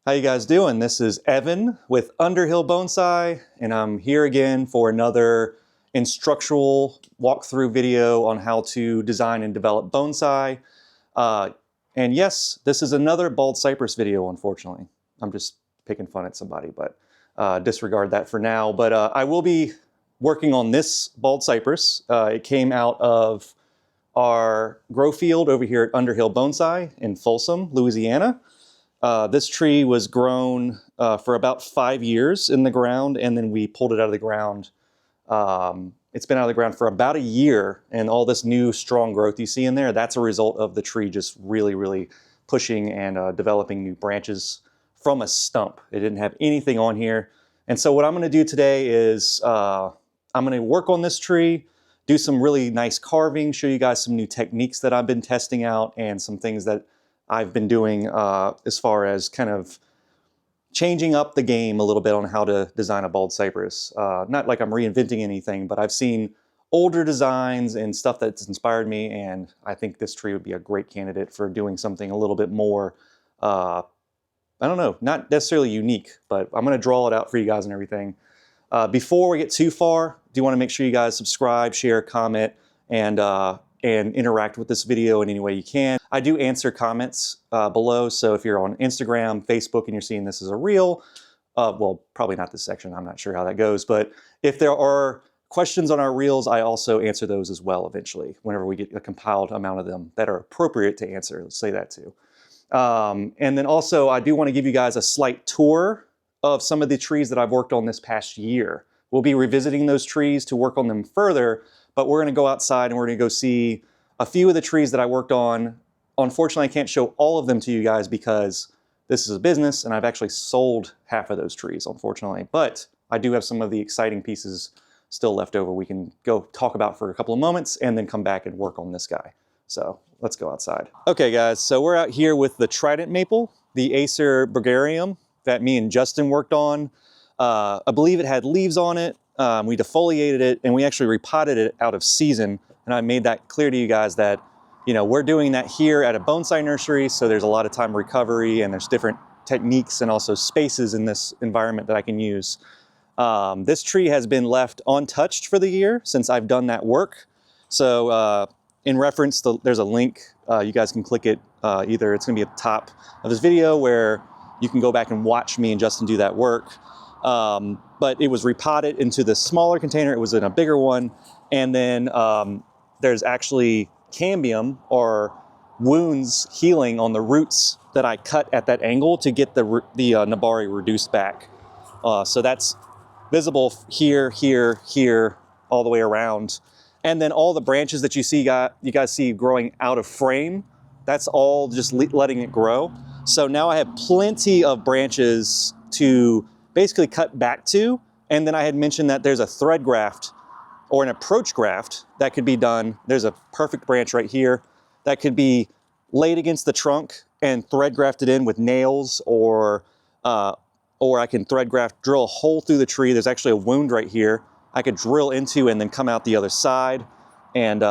How you guys doing? This is Evan with Underhill Bonsai, and I'm here again for another instructional walkthrough video on how to design and develop bonsai. And yes, this is another bald cypress video, unfortunately. I'm just picking fun at somebody, but disregard that for now. But I will be working on this bald cypress. It came out of our grow field over here at Underhill Bonsai in Folsom, Louisiana. This tree was grown for about 5 years in the ground, and then we pulled it out of the ground. It's been out of the ground for about a year, and all this new strong growth you see in there, that's a result of the tree just really pushing and developing new branches from a stump. It didn't have anything on here. And so what I'm going to do today is I'm going to work on this tree, do some really nice carving, show you guys some new techniques that I've been testing out, and some things that I've been doing as far as kind of changing up the game a little bit on how to design a bald cypress. Not like I'm reinventing anything, but I've seen older designs and stuff that's inspired me, and I think this tree would be a great candidate for doing something a little bit more, I don't know, not necessarily unique, but I'm going to draw it out for you guys and everything. Before we get too far, do you want to make sure you guys subscribe, share, comment, and interact with this video in any way you can. I do answer comments below, so if you're on Instagram, Facebook, and you're seeing this as a reel, well, probably not this section, I'm not sure how that goes, but if there are questions on our reels, I also answer those as well eventually, whenever we get a compiled amount of them that are appropriate to answer, let's say that too. And then also, I do want to give you guys a slight tour of some of the trees that I've worked on this past year. We'll be revisiting those trees to work on them further, but we're going to go outside and we're going to go see a few of the trees that I worked on. Unfortunately, I can't show all of them to you guys because this is a business and I've actually sold half of those trees, unfortunately. But I do have some of the exciting pieces still left over we can go talk about for a couple of moments and then come back and work on this guy. So let's go outside. Okay guys, so we're out here with the Trident maple, the Acer Bulgarium that me and Justin worked on. I believe it had leaves on it. We defoliated it and we actually repotted it out of season. And I made that clear to you guys that, you know, we're doing that here at a bonsai nursery. So there's a lot of time recovery and there's different techniques and also spaces in this environment that I can use. This tree has been left untouched for the year since I've done that work. So in reference, there's a link. You guys can click it. Either it's going to be at the top of this video where you can go back and watch me and Justin do that work. But it was repotted into the smaller container. It was in a bigger one. And then there's actually cambium or wounds healing on the roots that I cut at that angle to get the nabari reduced back. So that's visible here, here, here, all the way around. And then all the branches that you guys see growing out of frame, that's all just letting it grow. So now I have plenty of branches to basically cut back to. And then I had mentioned that there's a thread graft or an approach graft that could be done. There's a perfect branch right here that could be laid against the trunk and thread grafted in with nails, or I can thread graft, drill a hole through the tree. There's actually a wound right here I could drill into and then come out the other side and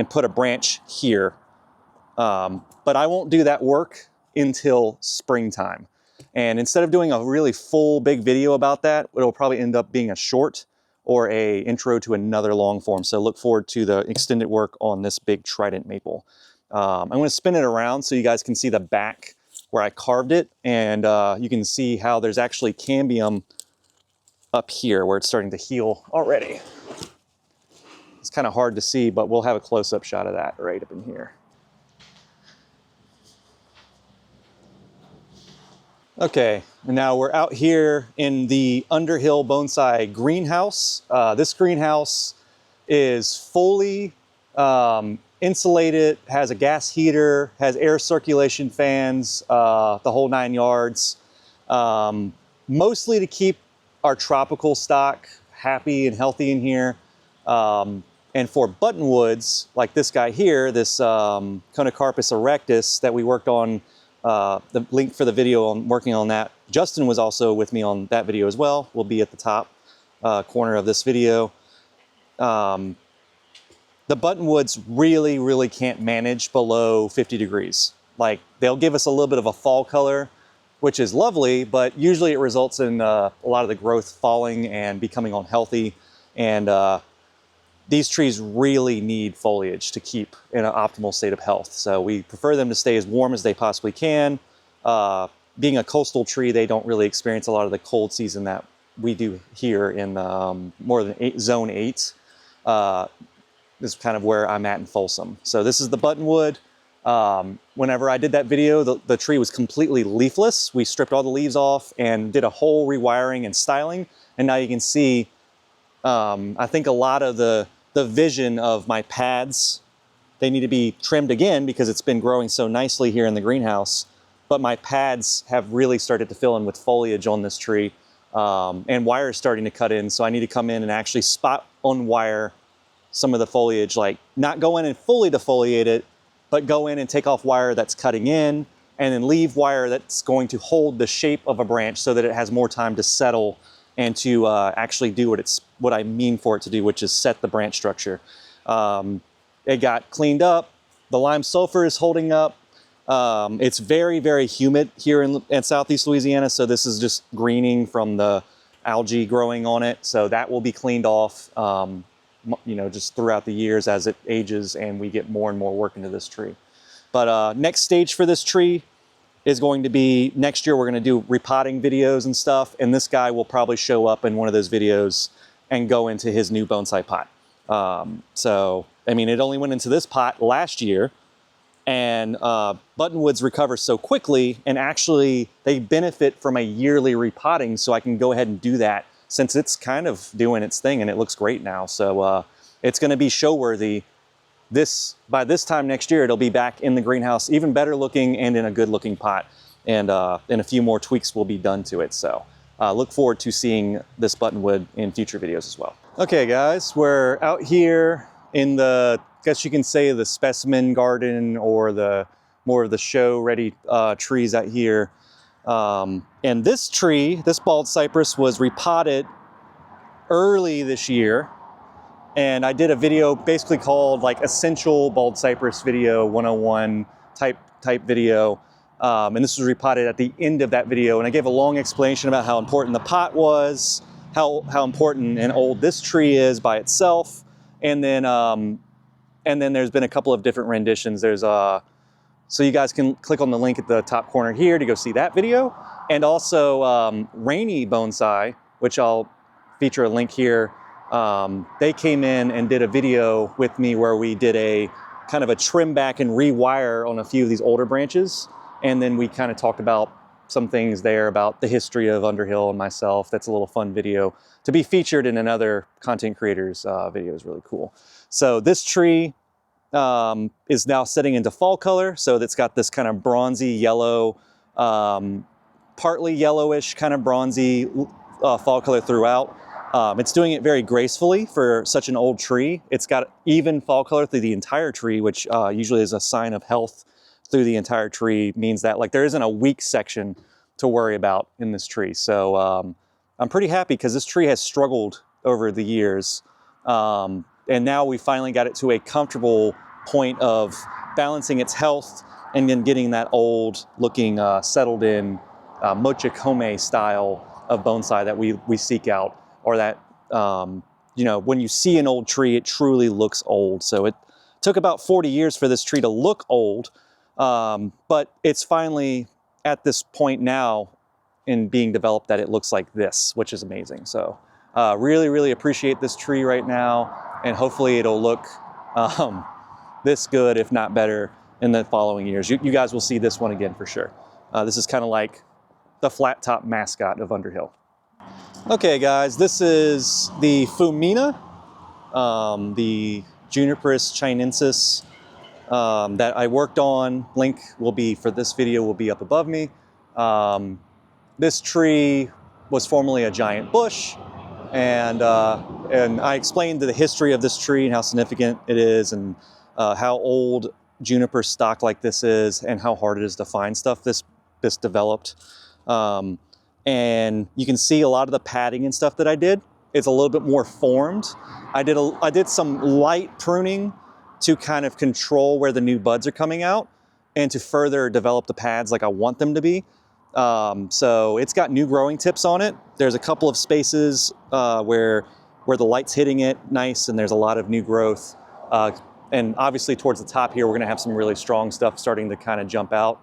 put a branch here. But I won't do that work until springtime. And instead of doing a really full big video about that, it'll probably end up being a short or a intro to another long form. So look forward to the extended work on this big Trident maple. I'm going to spin it around so you guys can see the back where I carved it. And you can see how there's actually cambium up here where it's starting to heal already. It's kind of hard to see, but we'll have a close-up shot of that right up in here. Okay, now we're out here in the Underhill Bonsai greenhouse. This greenhouse is fully insulated, has a gas heater, has air circulation fans, the whole 9 yards. Mostly to keep our tropical stock happy and healthy in here. And for buttonwoods, like this guy here, this Conocarpus erectus that we worked on, the link for the video on working on that. Justin was also with me on that video as well. Will be at the top corner of this video. The buttonwoods really can't manage below 50 degrees. Like they'll give us a little bit of a fall color which is lovely, but usually it results in a lot of the growth falling and becoming unhealthy. And these trees really need foliage to keep in an optimal state of health. So we prefer them to stay as warm as they possibly can. Being a coastal tree, they don't really experience a lot of the cold season that we do here in more than zone 8. This is kind of where I'm at in Folsom. So this is the Buttonwood. Whenever I did that video, the tree was completely leafless. We stripped all the leaves off and did a whole rewiring and styling. And now you can see, I think a lot of the vision of my pads, they need to be trimmed again because it's been growing so nicely here in the greenhouse. But my pads have really started to fill in with foliage on this tree, and wire is starting to cut in. So I need to come in and actually spot on wire some of the foliage, like not go in and fully defoliate it, but go in and take off wire that's cutting in and then leave wire that's going to hold the shape of a branch so that it has more time to settle and to actually do what I mean for it to do, which is set the branch structure. It got cleaned up. The lime sulfur is holding up. It's very, very humid here in Southeast Louisiana, so this is just greening from the algae growing on it. So that will be cleaned off, you know, just throughout the years as it ages and we get more and more work into this tree. But next stage for this tree is going to be next year. We're going to do repotting videos and stuff, and this guy will probably show up in one of those videos and go into his new bonsai pot. So, I mean, it only went into this pot last year, and Buttonwoods recover so quickly, and actually they benefit from a yearly repotting, so I can go ahead and do that since it's kind of doing its thing and it looks great now. So it's going to be show worthy. By this time next year, it'll be back in the greenhouse, even better looking and in a good looking pot. And a few more tweaks will be done to it. So look forward to seeing this Buttonwood in future videos as well. Okay guys, we're out here in the, I guess you can say the specimen garden, or the more of the show ready trees out here. And this tree, this bald cypress, was repotted early this year. And I did a video basically called like Essential Bald Cypress Video 101 type video. And this was repotted at the end of that video. And I gave a long explanation about how important the pot was, how important and old this tree is by itself. And then there's been a couple of different renditions. There's so you guys can click on the link at the top corner here to go see that video. And also Rainy Bonsai, which I'll feature a link here. They came in and did a video with me where we did a kind of a trim back and rewire on a few of these older branches. And then we kind of talked about some things there about the history of Underhill and myself. That's a little fun video to be featured in another content creator's video. Is really cool. So this tree is now setting into fall color. So it's got this kind of bronzy yellow, partly yellowish kind of bronzy fall color throughout. It's doing it very gracefully for such an old tree. It's got even fall color through the entire tree, which usually is a sign of health through the entire tree. Means that like there isn't a weak section to worry about in this tree. So I'm pretty happy because this tree has struggled over the years. And now we finally got it to a comfortable point of balancing its health and then getting that old looking settled in mochikome style of bonsai that we seek out. Or that, you know, when you see an old tree, it truly looks old. So it took about 40 years for this tree to look old, but it's finally at this point now in being developed that it looks like this, which is amazing. So really, really appreciate this tree right now, and hopefully it'll look this good, if not better, in the following years. You guys will see this one again for sure. This is kind of like the flat top mascot of Underhill. Okay guys, this is the Foemina, the Juniper chinensis that I worked on. Link will be for this video will be up above me. This tree was formerly a giant bush, and I explained the history of this tree and how significant it is, and how old juniper stock like this is, and how hard it is to find stuff this developed. And you can see a lot of the padding and stuff that I did. It's a little bit more formed. I did some light pruning to kind of control where the new buds are coming out and to further develop the pads like I want them to be. So it's got new growing tips on it. There's a couple of spaces where the light's hitting it nice, and there's a lot of new growth. And obviously towards the top here, we're gonna have some really strong stuff starting to kind of jump out.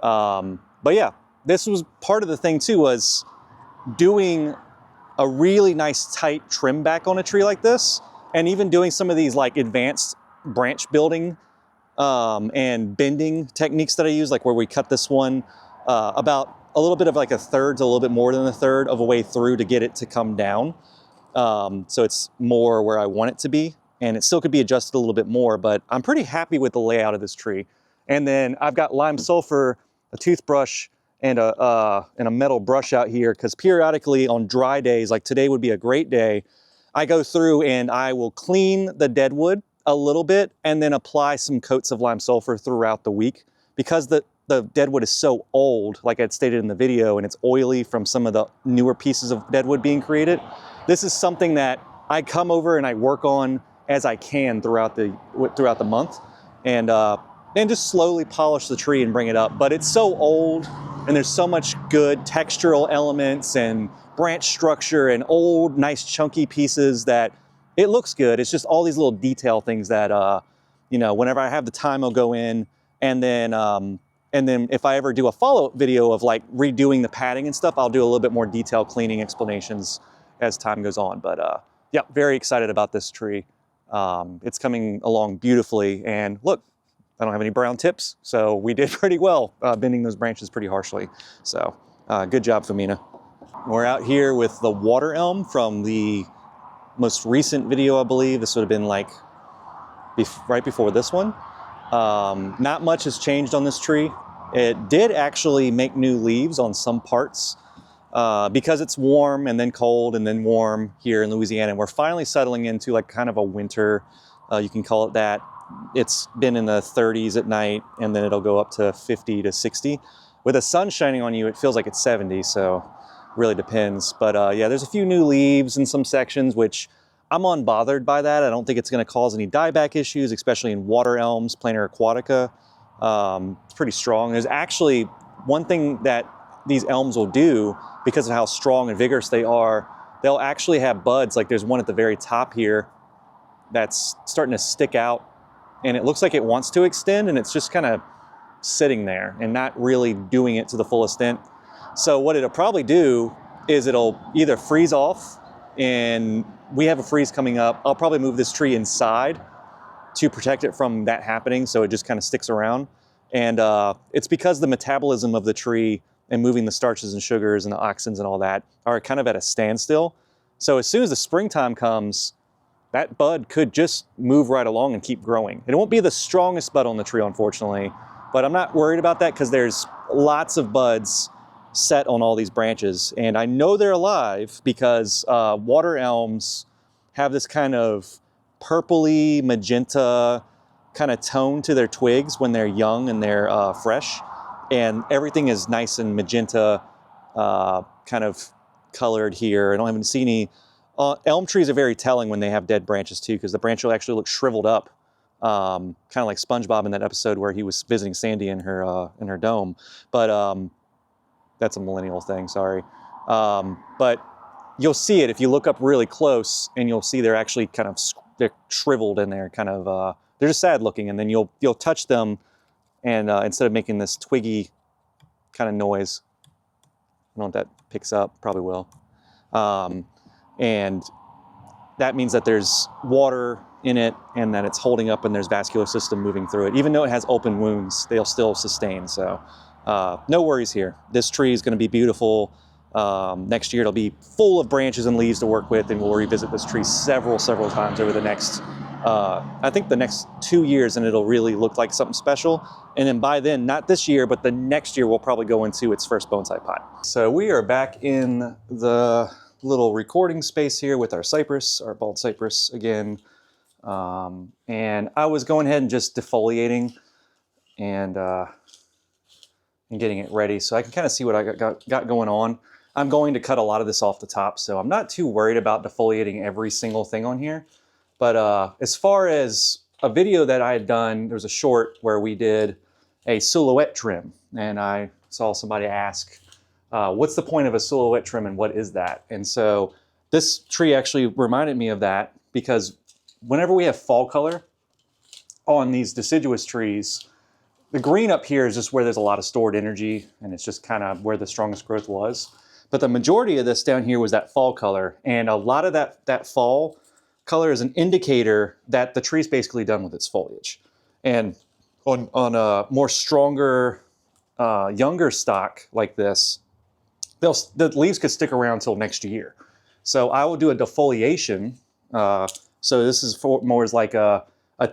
But yeah, this was part of the thing too, was doing a really nice tight trim back on a tree like this, and even doing some of these like advanced branch building and bending techniques that I use, like where we cut this one about a little bit of like a third to a little bit more than a third of a way through to get it to come down. So it's more where I want it to be, and it still could be adjusted a little bit more, but I'm pretty happy with the layout of this tree. And then I've got lime sulfur, a toothbrush, and a metal brush out here, because periodically on dry days, like today would be a great day, I go through and I will clean the dead wood a little bit and then apply some coats of lime sulfur throughout the week, because the deadwood is so old, like I'd stated in the video, and it's oily from some of the newer pieces of deadwood being created. This is something that I come over and I work on as I can throughout the month, and just slowly polish the tree and bring it up. But it's so old, and there's so much good textural elements and branch structure and old, nice chunky pieces that it looks good. It's just all these little detail things that, you know, whenever I have the time, I'll go in, and then if I ever do a follow-up video of like redoing the padding and stuff, I'll do a little bit more detailed cleaning explanations as time goes on. But yeah, very excited about this tree. It's coming along beautifully, and look, I don't have any brown tips, so we did pretty well bending those branches pretty harshly. So good job, Foemina. We're out here with the water elm from the most recent video, I believe. This would have been like right before this one. Not much has changed on this tree. It did actually make new leaves on some parts because it's warm and then cold and then warm here in Louisiana. And we're finally settling into like kind of a winter, you can call it that. It's been in the 30s at night, and then it'll go up to 50 to 60. With the sun shining on you, it feels like it's 70, so really depends. But yeah, there's a few new leaves in some sections, which I'm unbothered by that. I don't think it's going to cause any dieback issues, especially in water elms, Plantar aquatica. It's pretty strong. There's actually one thing that these elms will do, because of how strong and vigorous they are, they'll actually have buds. Like there's one at the very top here that's starting to stick out, and it looks like it wants to extend, and it's just kind of sitting there and not really doing it to the full extent. So what it'll probably do is it'll either freeze off, and we have a freeze coming up. I'll probably move this tree inside to protect it from that happening, so it just kind of sticks around. And it's because the metabolism of the tree and moving the starches and sugars and the auxins and all that are kind of at a standstill. So as soon as the springtime comes, that bud could just move right along and keep growing. It won't be the strongest bud on the tree, unfortunately, but I'm not worried about that because there's lots of buds set on all these branches. And I know they're alive because water elms have this kind of purpley magenta kind of tone to their twigs when they're young and they're fresh. And everything is nice and magenta kind of colored here. I don't even see any. Elm trees are very telling when they have dead branches too, because the branch will actually look shriveled up, kind of like SpongeBob in that episode where he was visiting Sandy in her dome. But that's a millennial thing, sorry. But you'll see it if you look up really close, and you'll see they're actually kind of they're shriveled and they're kind of they're just sad looking. And then you'll touch them, and instead of making this twiggy kind of noise, I don't know if that picks up, probably will. And that means that there's water in it and that it's holding up and there's vascular system moving through it. Even though it has open wounds, they'll still sustain. So no worries here. This tree is going to be beautiful. Next year it'll be full of branches and leaves to work with, and we'll revisit this tree several times over the next, I think the next 2 years, and it'll really look like something special. And then by then, not this year, but the next year, we'll probably go into its first bonsai pot. So we are back in the little recording space here with our cypress, our bald cypress again. And I was going ahead and just defoliating and getting it ready so I can kind of see what I got going on. I'm going to cut a lot of this off the top, so I'm not too worried about defoliating every single thing on here. But as far as a video that I had done, there was a short where we did a silhouette trim, and I saw somebody ask, what's the point of a silhouette trim and what is that? And so this tree actually reminded me of that, because whenever we have fall color on these deciduous trees, the green up here is just where there's a lot of stored energy, and it's just kind of where the strongest growth was. But the majority of this down here was that fall color, and a lot of that fall color is an indicator that the tree's basically done with its foliage. And on a more stronger, younger stock like this, the leaves could stick around till next year. So I will do a defoliation. So this is more as like a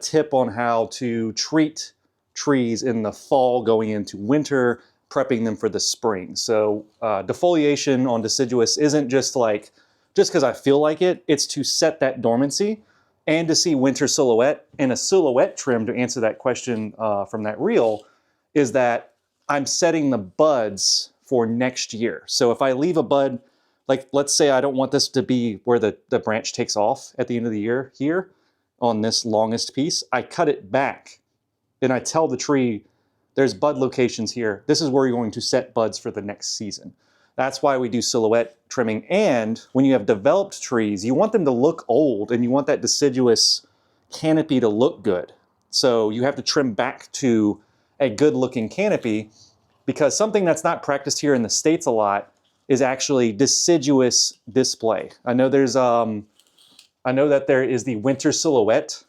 tip on how to treat trees in the fall going into winter, prepping them for the spring. So defoliation on deciduous isn't just because I feel like it, it's to set that dormancy and to see winter silhouette. And a silhouette trim, to answer that question from that reel, is that I'm setting the buds for next year. So if I leave a bud, like let's say I don't want this to be where the branch takes off at the end of the year here on this longest piece, I cut it back. And I tell the tree, there's bud locations here. This is where you're going to set buds for the next season. That's why we do silhouette trimming. And when you have developed trees, you want them to look old and you want that deciduous canopy to look good. So you have to trim back to a good looking canopy, because something that's not practiced here in the States a lot is actually deciduous display. I know that there is the Winter Silhouette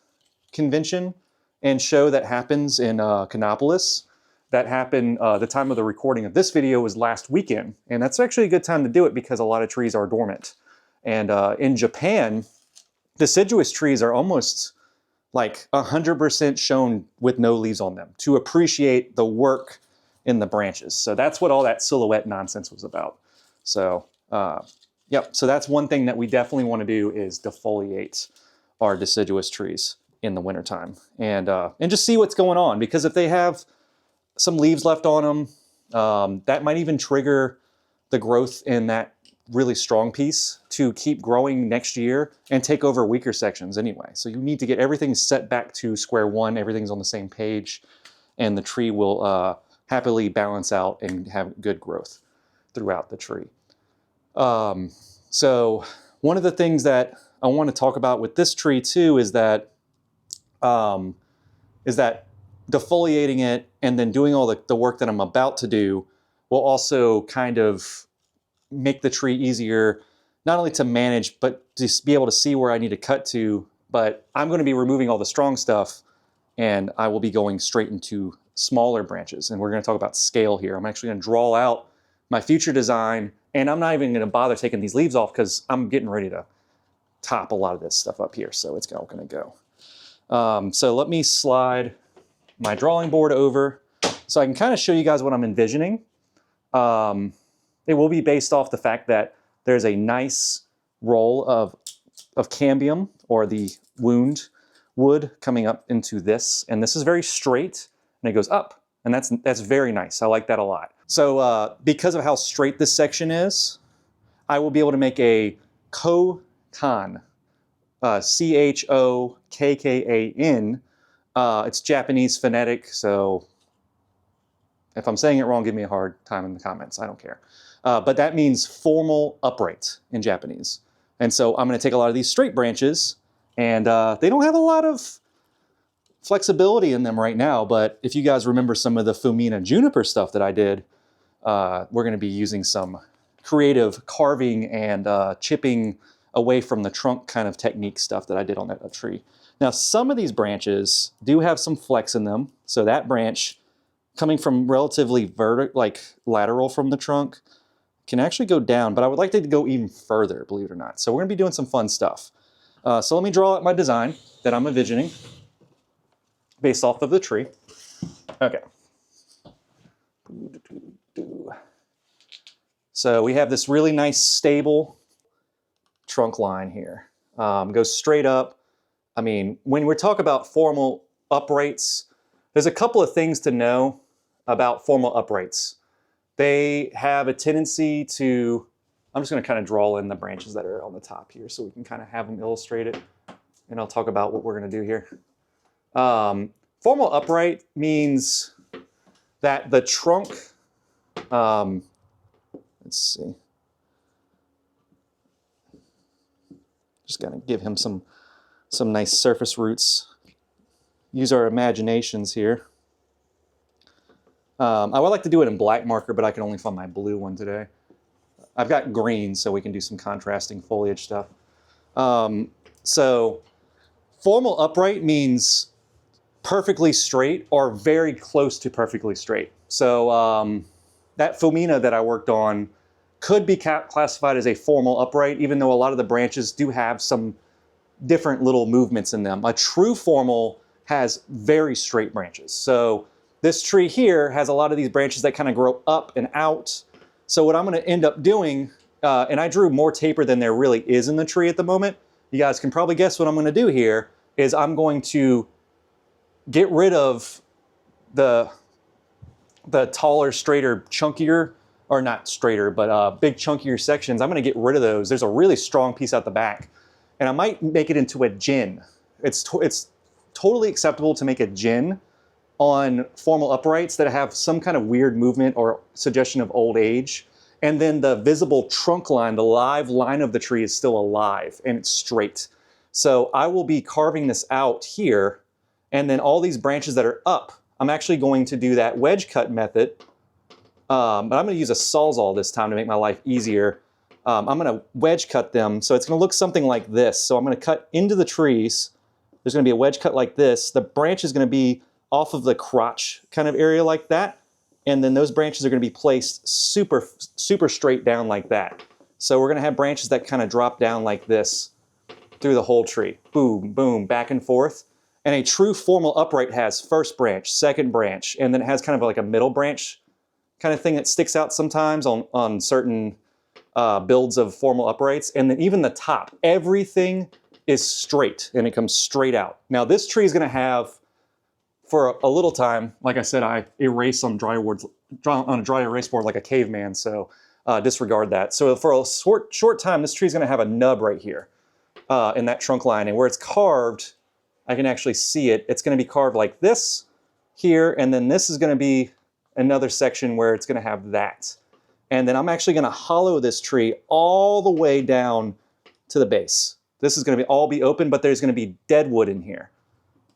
Convention and show that happens in Canopolis. That happened, the time of the recording of this video was last weekend. And that's actually a good time to do it because a lot of trees are dormant. And in Japan, deciduous trees are almost like 100% shown with no leaves on them to appreciate the work in the branches. So that's what all that silhouette nonsense was about. So, yep. So that's one thing that we definitely want to do, is defoliate our deciduous trees in the wintertime and just see what's going on. Because if they have some leaves left on them, that might even trigger the growth in that really strong piece to keep growing next year and take over weaker sections anyway. So you need to get everything set back to square one, everything's on the same page, and the tree will happily balance out and have good growth throughout the tree. So one of the things that I want to talk about with this tree too is that defoliating it and then doing all the work that I'm about to do will also kind of make the tree easier, not only to manage, but to be able to see where I need to cut to. But I'm going to be removing all the strong stuff, and I will be going straight into smaller branches. And we're going to talk about scale here. I'm actually going to draw out my future design, and I'm not even going to bother taking these leaves off because I'm getting ready to top a lot of this stuff up here. So it's all going to go. So let me slide my drawing board over so I can kind of show you guys what I'm envisioning. It will be based off the fact that there's a nice roll of cambium, or the wound wood, coming up into this. And this is very straight and it goes up. And that's very nice. I like that a lot. So because of how straight this section is, I will be able to make a kokan, C-H-O-K-K-A-N. It's Japanese phonetic, so if I'm saying it wrong, give me a hard time in the comments. I don't care. But that means formal upright in Japanese. And so I'm going to take a lot of these straight branches, and they don't have a lot of flexibility in them right now, but if you guys remember some of the Foemina juniper stuff that I did, we're going to be using some creative carving and chipping away from the trunk kind of technique stuff that I did on that tree. Now, some of these branches do have some flex in them. So that branch coming from relatively lateral from the trunk can actually go down, but I would like it to go even further, believe it or not. So we're gonna be doing some fun stuff. So let me draw out my design that I'm envisioning based off of the tree. Okay. So we have this really nice stable trunk line here. Goes straight up. I mean, when we talk about formal uprights, there's a couple of things to know about formal uprights. They have a tendency to, I'm just going to kind of draw in the branches that are on the top here so we can kind of have them illustrated, and I'll talk about what we're going to do here. Formal upright means that the trunk Let's see. Just gotta give him some nice surface roots. Use our imaginations here. I would like to do it in black marker, but I can only find my blue one today. I've got green, so we can do some contrasting foliage stuff. So formal upright means perfectly straight or very close to perfectly straight. So that Foemina that I worked on could be classified as a formal upright, even though a lot of the branches do have some different little movements in them. A true formal has very straight branches. So this tree here has a lot of these branches that kind of grow up and out. So what I'm going to end up doing, and I drew more taper than there really is in the tree at the moment. You guys can probably guess what I'm going to do here is I'm going to get rid of the taller, straighter, chunkier, or not straighter, but big chunkier sections. I'm going to get rid of those. There's a really strong piece out the back, and I might make it into a gin. It's totally acceptable to make a gin on formal uprights that have some kind of weird movement or suggestion of old age. And then the visible trunk line, the live line of the tree is still alive and it's straight. So I will be carving this out here, and then all these branches that are up, I'm actually going to do that wedge cut method. But I'm going to use a Sawzall this time to make my life easier. I'm going to wedge cut them. So it's going to look something like this. So I'm going to cut into the trees. There's going to be a wedge cut like this. The branch is going to be off of the crotch kind of area like that. And then those branches are going to be placed super straight down like that. So we're going to have branches that kind of drop down like this through the whole tree. Boom, boom, back and forth. And a true formal upright has first branch, second branch, and then it has kind of like a middle branch kind of thing that sticks out sometimes on certain builds of formal uprights. And then even the top, everything is straight and it comes straight out. Now this tree is going to have, for a little time, like I said, I erase on a dry erase board like a caveman, so disregard that. So for a short time, this tree is going to have a nub right here in that trunk line, and where it's carved, I can actually see it. It's going to be carved like this here, and then this is going to be another section where it's going to have that. And then I'm actually going to hollow this tree all the way down to the base. This is going to all be open, but there's going to be dead wood in here.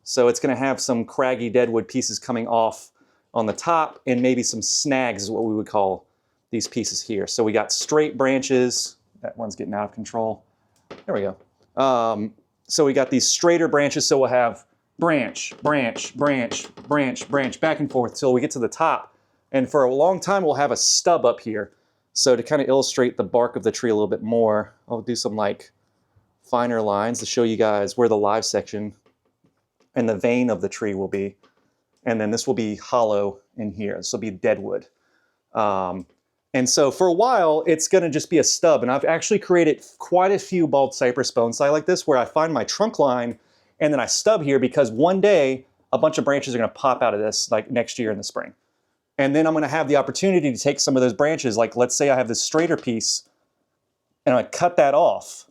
So it's going to have some craggy deadwood pieces coming off on the top, and maybe some snags is what we would call these pieces here. So we got straight branches. That one's getting out of control. There we go. So we got these straighter branches. So we'll have branch, branch, branch, branch, branch, back and forth till we get to the top. And for a long time, we'll have a stub up here. So to kind of illustrate the bark of the tree a little bit more, I'll do some like finer lines to show you guys where the live section and the vein of the tree will be. And then this will be hollow in here. This will be deadwood. And so for a while, it's gonna just be a stub. And I've actually created quite a few bald cypress bonsai like this, where I find my trunk line and then I stub here, because one day a bunch of branches are gonna pop out of this, like next year in the spring. And then I'm gonna have the opportunity to take some of those branches, like let's say I have this straighter piece and I cut that off.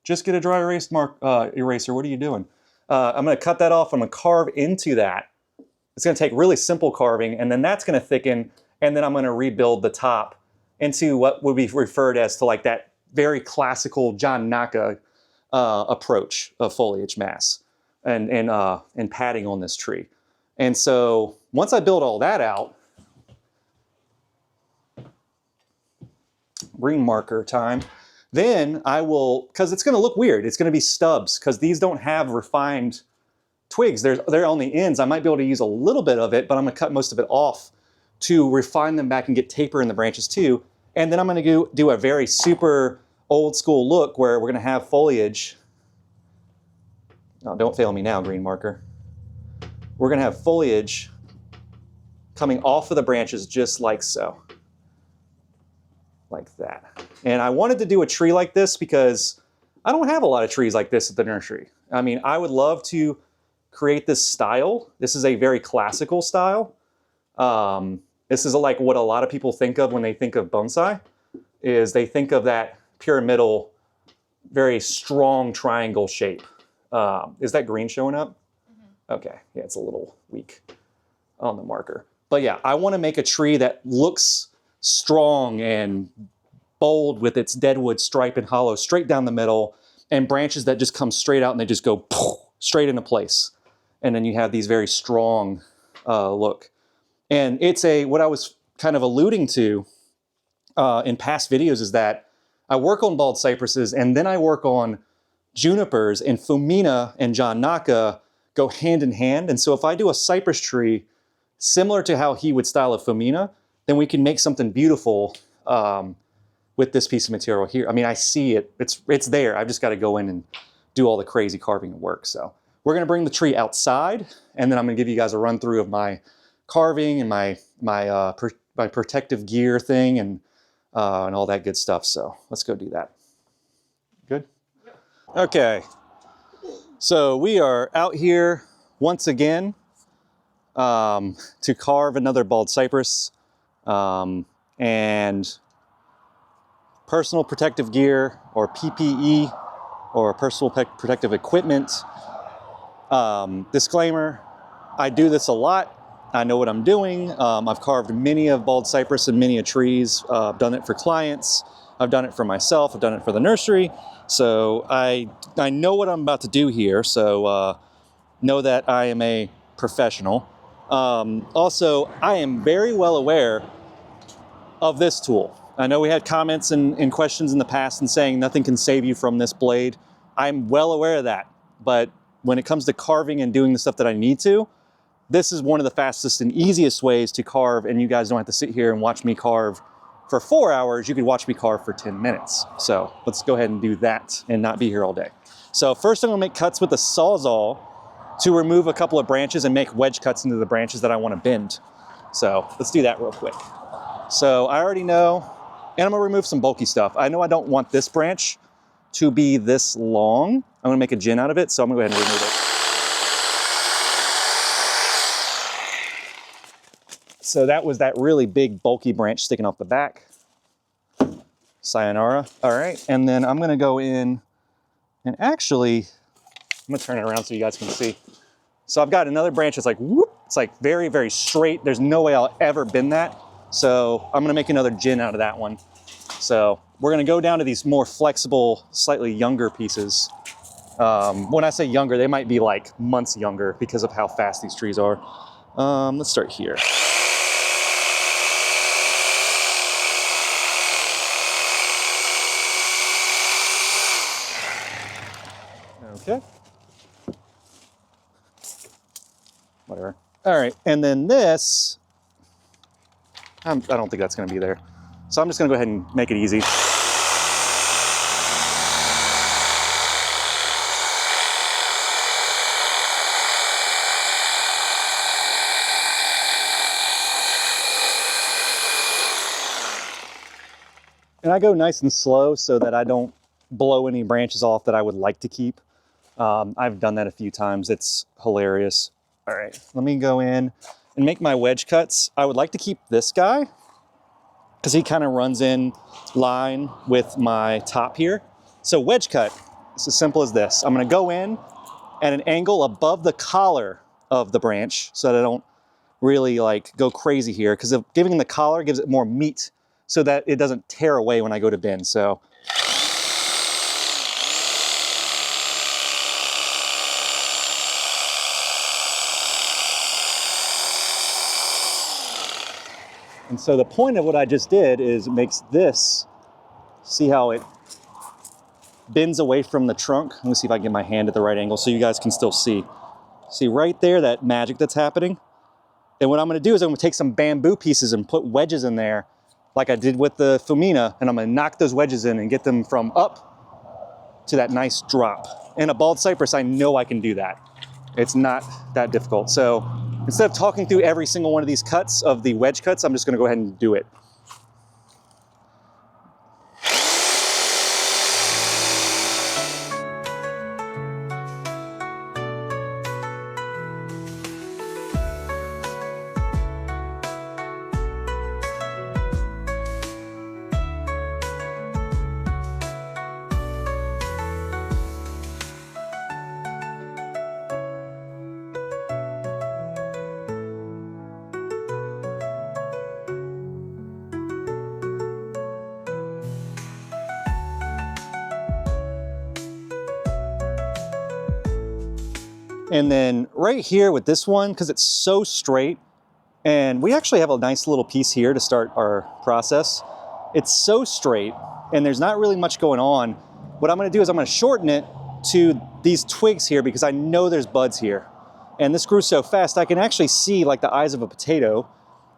Just get a dry erase eraser. What are you doing? I'm going to cut that off. I'm going to carve into that. It's going to take really simple carving, and then that's going to thicken, and then I'm going to rebuild the top into what would be referred as to like that very classical John Naka approach of foliage mass and padding on this tree. And so once I build all that out, green marker time. Then I will, because it's going to look weird. It's going to be stubs because these don't have refined twigs. They're on the ends. I might be able to use a little bit of it, but I'm going to cut most of it off to refine them back and get taper in the branches too. And then I'm going to do a very super old school look where we're going to have foliage. Oh, don't fail me now, green marker. We're going to have foliage coming off of the branches just like so. Like that. And I wanted to do a tree like this because I don't have a lot of trees like this at the nursery. I mean, I would love to create this style. This is a very classical style. This is like what a lot of people think of when they think of bonsai, is they think of that pyramidal, very strong triangle shape. Is that green showing up? Mm-hmm. Okay, yeah, it's a little weak on the marker. But yeah, I want to make a tree that looks strong and bold with its deadwood stripe and hollow straight down the middle, and branches that just come straight out and they just go poof, straight into place. And then you have these very strong look. And it's what I was kind of alluding to in past videos is that I work on bald cypresses and then I work on junipers, and Foemina and John Naka go hand in hand. And so if I do a cypress tree similar to how he would style a Foemina, then we can make something beautiful with this piece of material here. I mean, I see it, it's there. I've just got to go in and do all the crazy carving and work. So we're gonna bring the tree outside, and then I'm gonna give you guys a run through of my carving and my protective gear thing and all that good stuff. So let's go do that. Good? Okay, so we are out here once again to carve another bald cypress, and personal protective gear, or PPE, or personal protective equipment. Disclaimer, I do this a lot. I know what I'm doing. I've carved many of bald cypress and many of trees. I've done it for clients. I've done it for myself. I've done it for the nursery. So I know what I'm about to do here. So know that I am a professional. Also, I am very well aware of this tool. I know we had comments and questions in the past and saying nothing can save you from this blade. I'm well aware of that. But when it comes to carving and doing the stuff that I need to, this is one of the fastest and easiest ways to carve, and you guys don't have to sit here and watch me carve for 4 hours. You could watch me carve for 10 minutes. So let's go ahead and do that and not be here all day. So first I'm gonna make cuts with the Sawzall to remove a couple of branches and make wedge cuts into the branches that I want to bend. So let's do that real quick. So I already know, and I'm gonna remove some bulky stuff. I know I don't want this branch to be this long. I'm gonna make a gin out of it, so I'm gonna go ahead and remove it. So that was that really big bulky branch sticking off the back. Sayonara. All right, and then I'm gonna go in and actually, I'm gonna turn it around so you guys can see. So I've got another branch that's like, whoop, it's like very, very straight. There's no way I'll ever bend that. So I'm gonna make another gin out of that one. So we're gonna go down to these more flexible, slightly younger pieces. When I say younger, they might be like months younger because of how fast these trees are. Let's start here. Okay. Whatever. All right, and then this, I don't think that's gonna be there. So I'm just gonna go ahead and make it easy. And I go nice and slow so that I don't blow any branches off that I would like to keep. I've done that a few times. It's hilarious. All right, let me go in and make my wedge cuts. I would like to keep this guy because he kind of runs in line with my top here. So wedge cut, it's as simple as this. I'm gonna go in at an angle above the collar of the branch so that I don't really like go crazy here, because giving the collar gives it more meat so that it doesn't tear away when I go to bend. So and so the point of what I just did is it makes this, see how it bends away from the trunk? Let me see if I can get my hand at the right angle so you guys can still see. See right there, that magic that's happening? And what I'm gonna do is I'm gonna take some bamboo pieces and put wedges in there like I did with the Foemina, and I'm gonna knock those wedges in and get them from up to that nice drop. And a bald cypress, I know I can do that. It's not that difficult. So instead of talking through every single one of these cuts of the wedge cuts, I'm just gonna go ahead and do it. And then right here with this one, because it's so straight, and we actually have a nice little piece here to start our process. It's so straight, and there's not really much going on. What I'm gonna do is I'm gonna shorten it to these twigs here because I know there's buds here. And this grew so fast, I can actually see like the eyes of a potato.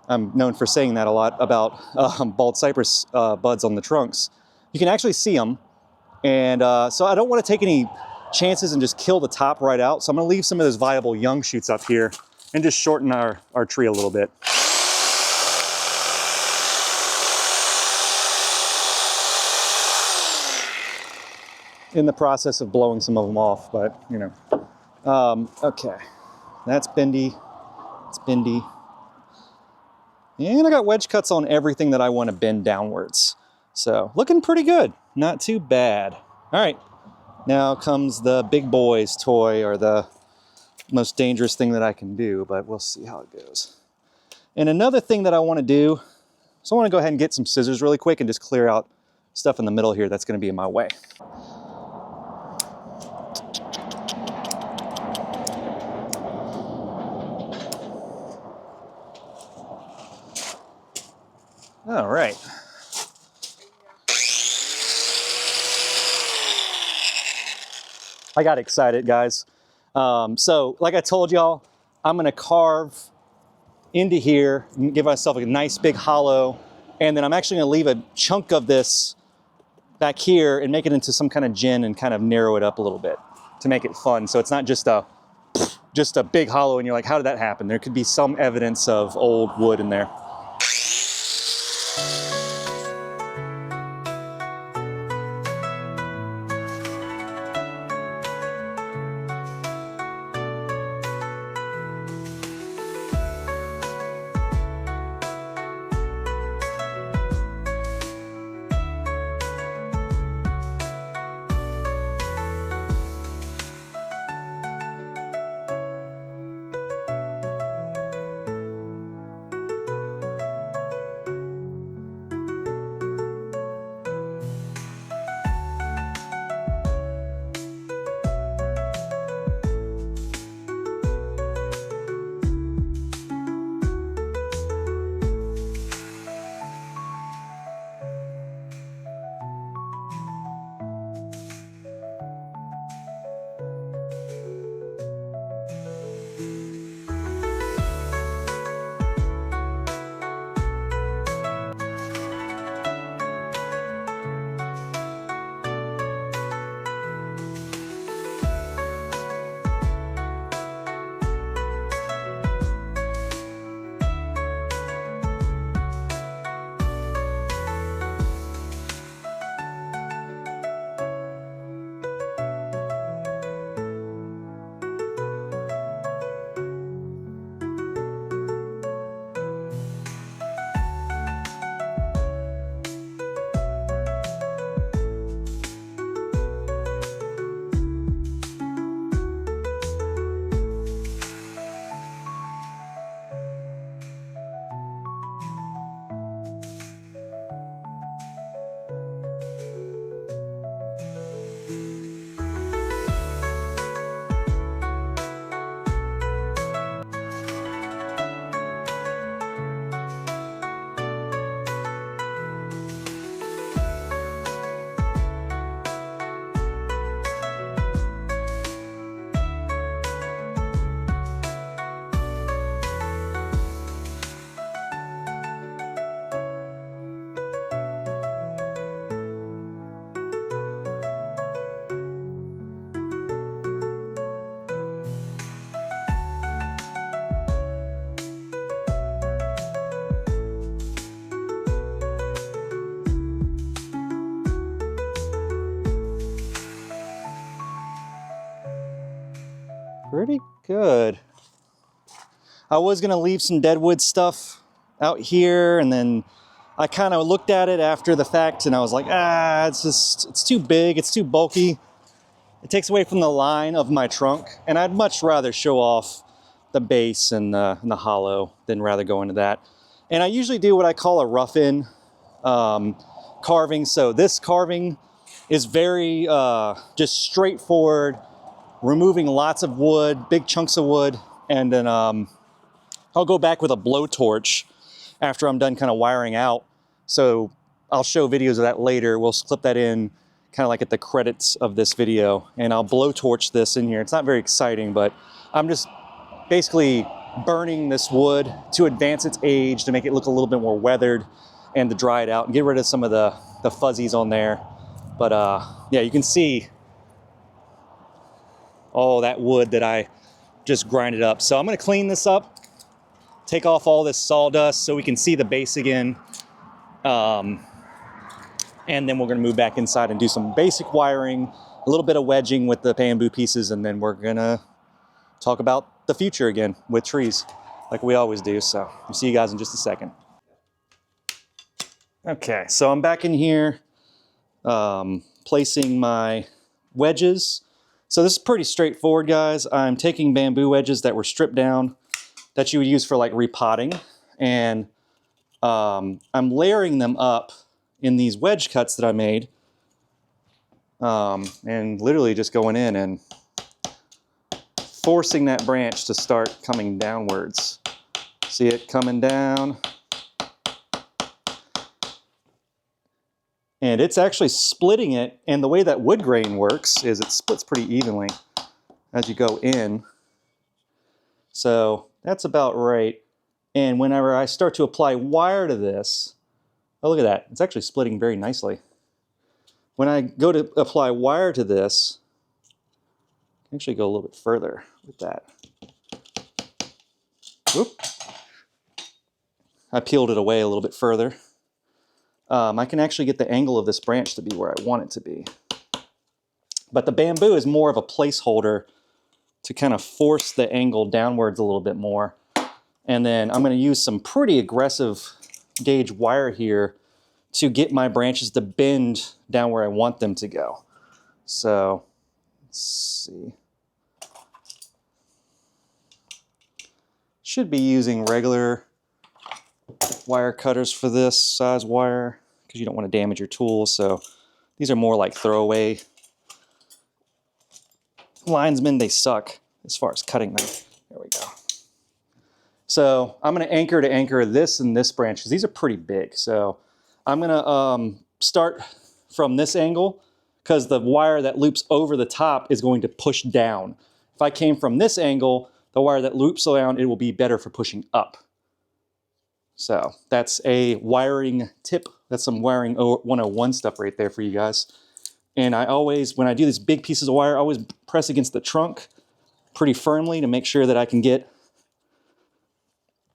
I'm known for saying that a lot about bald cypress buds on the trunks. You can actually see them. And so I don't want to take any chances and just kill the top right out. So I'm going to leave some of those viable young shoots up here and just shorten our tree a little bit. In the process of blowing some of them off, but you know. Okay, that's bendy. It's bendy. And I got wedge cuts on everything that I want to bend downwards. So looking pretty good, not too bad. All right, now comes the big boy's toy, or the most dangerous thing that I can do, but we'll see how it goes. And another thing that I want to do, so I want to go ahead and get some scissors really quick and just clear out stuff in the middle here that's going to be in my way. All right. I got excited, guys. So like I told y'all, I'm gonna carve into here and give myself a nice big hollow. And then I'm actually gonna leave a chunk of this back here and make it into some kind of gin and kind of narrow it up a little bit to make it fun. So it's not just a big hollow and you're like, how did that happen? There could be some evidence of old wood in there. Pretty good. I was gonna leave some deadwood stuff out here, and then I kind of looked at it after the fact and I was like, it's too big, it's too bulky. It takes away from the line of my trunk, and I'd much rather show off the base and the hollow than rather go into that. And I usually do what I call a rough-in carving. So this carving is very just straightforward. removing lots of wood, big chunks of wood, and then I'll go back with a blowtorch after I'm done kind of wiring out. So I'll show videos of that later. We'll clip that in kind of like at the credits of this video, and I'll blowtorch this in here. It's not very exciting, but I'm just basically burning this wood to advance its age, to make it look a little bit more weathered, and to dry it out and get rid of some of the fuzzies on there. But yeah, you can see all that wood that I just grinded up. So I'm gonna clean this up, take off all this sawdust so we can see the base again. And then we're gonna move back inside and do some basic wiring, a little bit of wedging with the bamboo pieces, and then we're gonna talk about the future again with trees, like we always do. So I'll see you guys in just a second. Okay, so I'm back in here, placing my wedges. So this is pretty straightforward, guys. I'm taking bamboo wedges that were stripped down that you would use for like repotting, and I'm layering them up in these wedge cuts that I made, and literally just going in and forcing that branch to start coming downwards. See it coming down? And it's actually splitting it, and the way that wood grain works is it splits pretty evenly as you go in. So that's about right. And whenever I start to apply wire to this, oh, look at that. It's actually splitting very nicely. When I go to apply wire to this, I can actually go a little bit further with that. Whoop. I peeled it away a little bit further. I can actually get the angle of this branch to be where I want it to be. But the bamboo is more of a placeholder to kind of force the angle downwards a little bit more. And then I'm going to use some pretty aggressive gauge wire here to get my branches to bend down where I want them to go. So let's see. Should be using regular wire cutters for this size wire because you don't want to damage your tools. So these are more like throwaway. Linesmen, they suck as far as cutting them. There we go. So I'm going to anchor this and this branch because these are pretty big. So I'm going to start from this angle because the wire that loops over the top is going to push down. If I came from this angle, the wire that loops around, it will be better for pushing up. So that's a wiring tip. That's some wiring 101 stuff right there for you guys. And I always, when I do these big pieces of wire, I always press against the trunk pretty firmly to make sure that I can get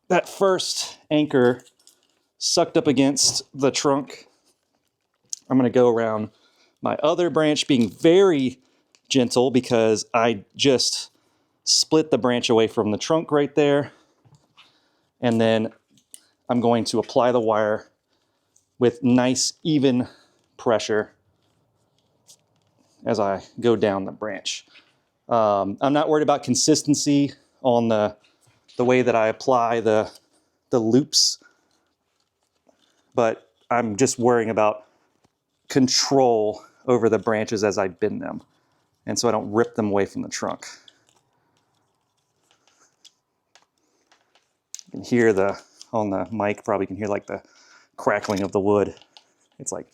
that first anchor sucked up against the trunk. I'm going to go around my other branch being very gentle because I just split the branch away from the trunk right there. And then I'm going to apply the wire with nice even pressure as I go down the branch. I'm not worried about consistency on the way that I apply the loops, but I'm just worrying about control over the branches as I bend them, and so I don't rip them away from the trunk. You can hear on the mic, probably can hear like the crackling of the wood. It's like,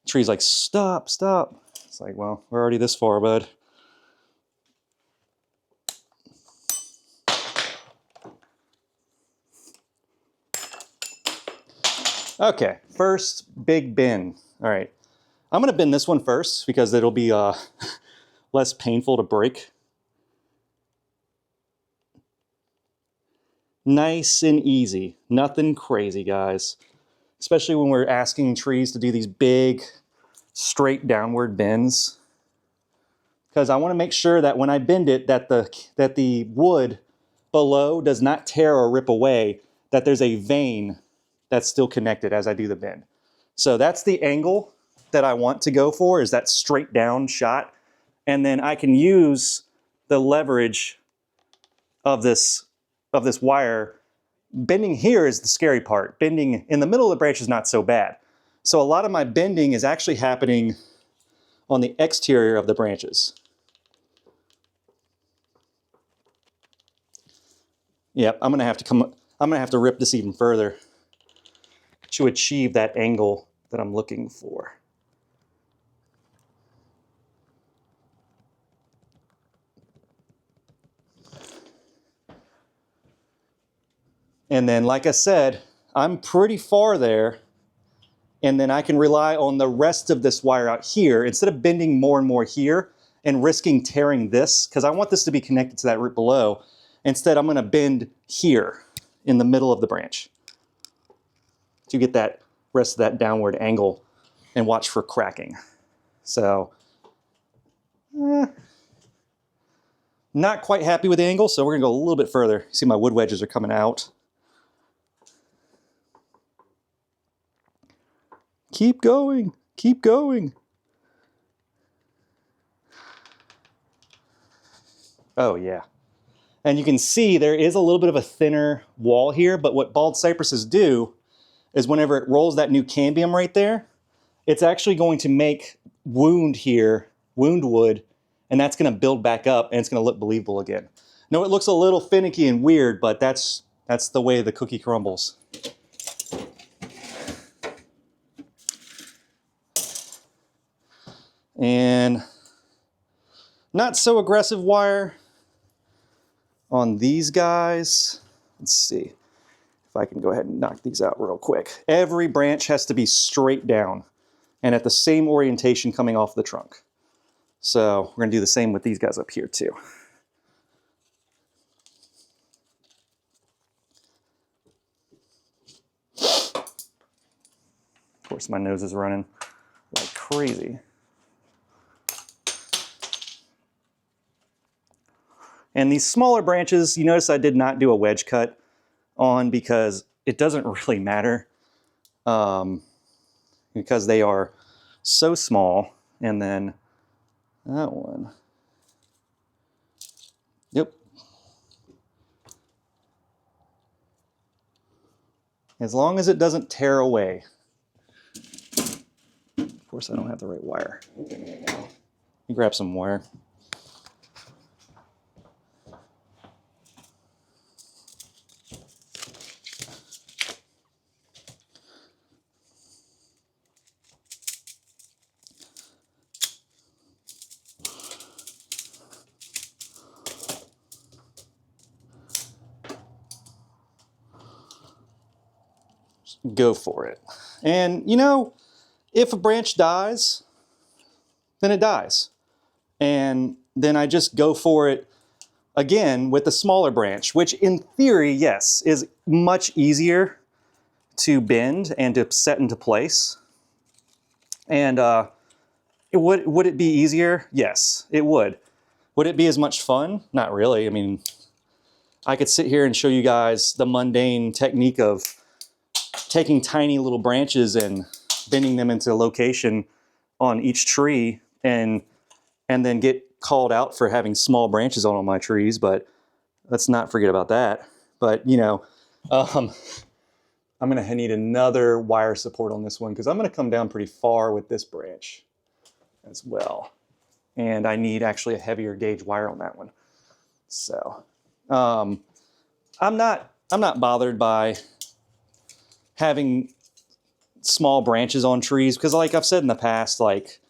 the tree's like, stop, stop. It's like, well, we're already this far, bud. Okay, first big bend. All right, I'm gonna bend this one first because it'll be less painful to break. Nice and easy, nothing crazy, guys. Especially when we're asking trees to do these big, straight downward bends. Because I want to make sure that when I bend it, that the wood below does not tear or rip away, that there's a vein that's still connected as I do the bend. So that's the angle that I want to go for, is that straight down shot. And then I can use the leverage of this wire. Bending here is the scary part. Bending in the middle of the branch is not so bad. So a lot of my bending is actually happening on the exterior of the branches. Yep, I'm gonna have to rip this even further to achieve that angle that I'm looking for. And then, like I said, I'm pretty far there, and then I can rely on the rest of this wire out here instead of bending more and more here and risking tearing this, because I want this to be connected to that root below. Instead, I'm going to bend here in the middle of the branch to get that rest of that downward angle and watch for cracking. So, not quite happy with the angle, so we're going to go a little bit further. See, my wood wedges are coming out. Keep going, keep going. Oh yeah. And you can see there is a little bit of a thinner wall here, but what bald cypresses do is whenever it rolls that new cambium right there, it's actually going to make wound here, wound wood, and that's going to build back up and it's going to look believable again. No, it looks a little finicky and weird, but that's the way the cookie crumbles. And not so aggressive wire on these guys. Let's see if I can go ahead and knock these out real quick. Every branch has to be straight down and at the same orientation coming off the trunk. So we're going to do the same with these guys up here too. Of course, my nose is running like crazy. And these smaller branches, you notice I did not do a wedge cut on because it doesn't really matter because they are so small. And then that one, yep. As long as it doesn't tear away. Of course, I don't have the right wire. Let me grab some wire. Go for it. And you know, if a branch dies, then it dies. And then I just go for it again with the smaller branch, which in theory, yes, is much easier to bend and to set into place. And would it be easier? Yes, it would. Would it be as much fun? Not really. I mean, I could sit here and show you guys the mundane technique of taking tiny little branches and bending them into a location on each tree and then get called out for having small branches on all my trees, but let's not forget about that. But you know, I'm gonna need another wire support on this one because I'm gonna come down pretty far with this branch as well. And I need actually a heavier gauge wire on that one. So I'm not bothered by having small branches on trees because, like I've said in the past, like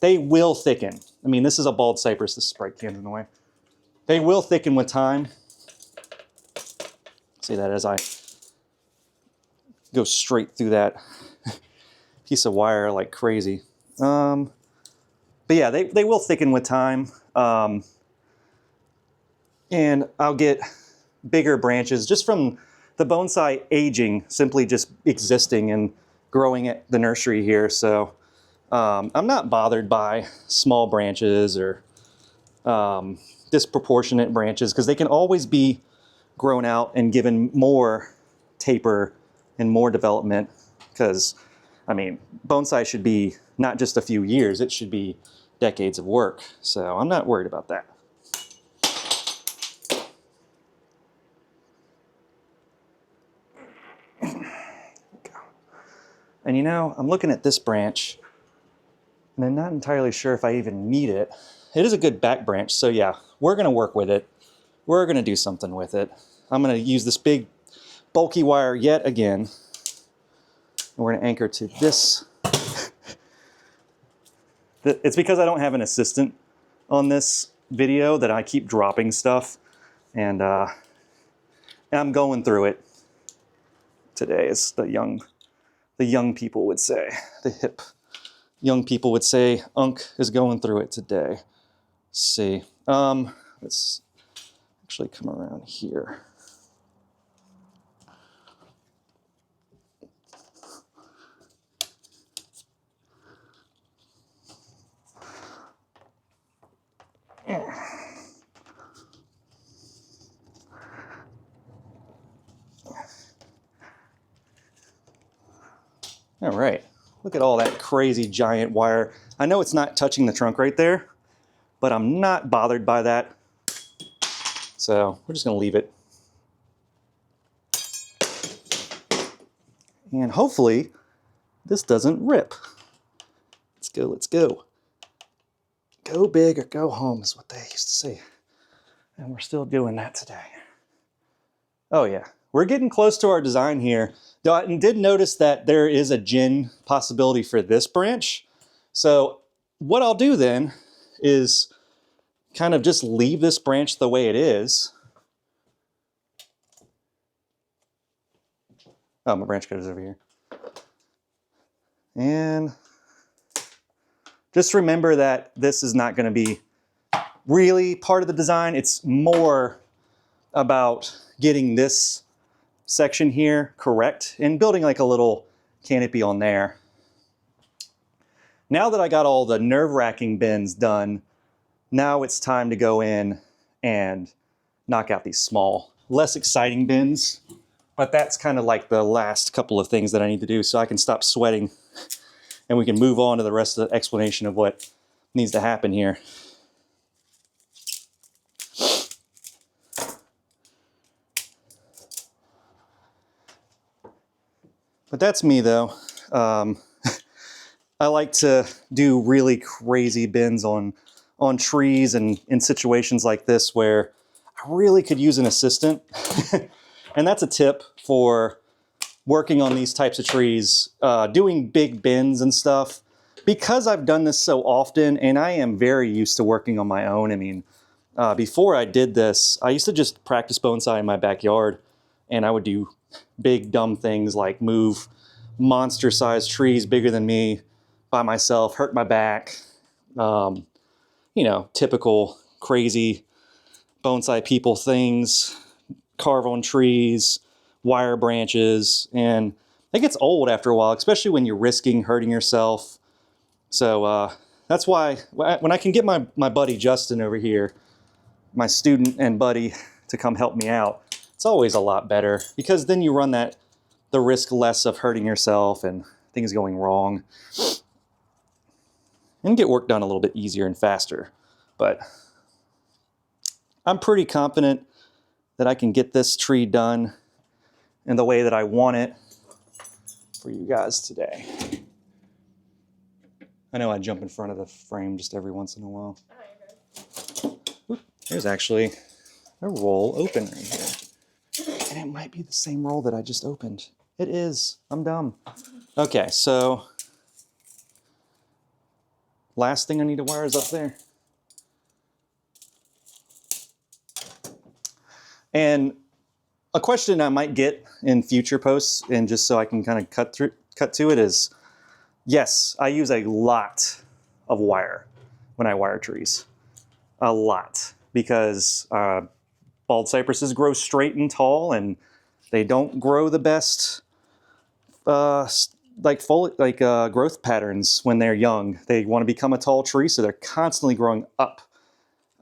they will thicken. I mean, this is a bald cypress. This spray can's in the way. They will thicken with time. See that as I go straight through that piece of wire like crazy. But yeah, they will thicken with time. And I'll get bigger branches just from the bonsai aging, simply just existing and growing at the nursery here. So I'm not bothered by small branches or disproportionate branches because they can always be grown out and given more taper and more development because, I mean, bonsai should be not just a few years, it should be decades of work. So I'm not worried about that. And you know, I'm looking at this branch and I'm not entirely sure if I even need it. It is a good back branch, so yeah, we're gonna work with it. We're gonna do something with it. I'm going to use this big bulky wire yet again. And we're going to anchor to this. It's because I don't have an assistant on this video that I keep dropping stuff. And I'm going through it today, as the young people would say. The hip young people would say, Unc is going through it today. Let's see. Let's actually come around here. All right, look at all that crazy giant wire. I know it's not touching the trunk right there, but I'm not bothered by that. So we're just gonna leave it. And hopefully this doesn't rip. Let's go, let's go. Go big or go home is what they used to say. And we're still doing that today. Oh yeah, we're getting close to our design here. Though I did notice that there is a gin possibility for this branch. So what I'll do then is kind of just leave this branch the way it is. Oh, my branch cutter's over here. And just remember that this is not going to be really part of the design. It's more about getting this section here correct and building like a little canopy on there. Now that I got all the nerve-wracking bends done, now it's time to go in and knock out these small, less exciting bends. But that's kind of like the last couple of things that I need to do so I can stop sweating and we can move on to the rest of the explanation of what needs to happen here. But that's me though. I like to do really crazy bends on trees and in situations like this where I really could use an assistant. And that's a tip for working on these types of trees, doing big bends and stuff. Because I've done this so often and I am very used to working on my own. I mean, before I did this, I used to just practice bonsai in my backyard and I would do big dumb things like move monster-sized trees bigger than me by myself, hurt my back, you know, typical crazy bonsai people things, carve on trees, wire branches, and it gets old after a while, especially when you're risking hurting yourself. So that's why when I can get my buddy Justin over here, my student and buddy, to come help me out, it's always a lot better because then you run the risk less of hurting yourself and things going wrong and get work done a little bit easier and faster. But I'm pretty confident that I can get this tree done in the way that I want it for you guys today. I know I jump in front of the frame just every once in a while. Oop, there's actually a roll open right here. And it might be the same roll that I just opened. It is. I'm dumb. Okay, so last thing I need to wire is up there. And a question I might get in future posts, and just so I can kind of cut to it, is yes, I use a lot of wire when I wire trees. A lot. Because bald cypresses grow straight and tall, and they don't grow the best growth patterns when they're young. They want to become a tall tree, so they're constantly growing up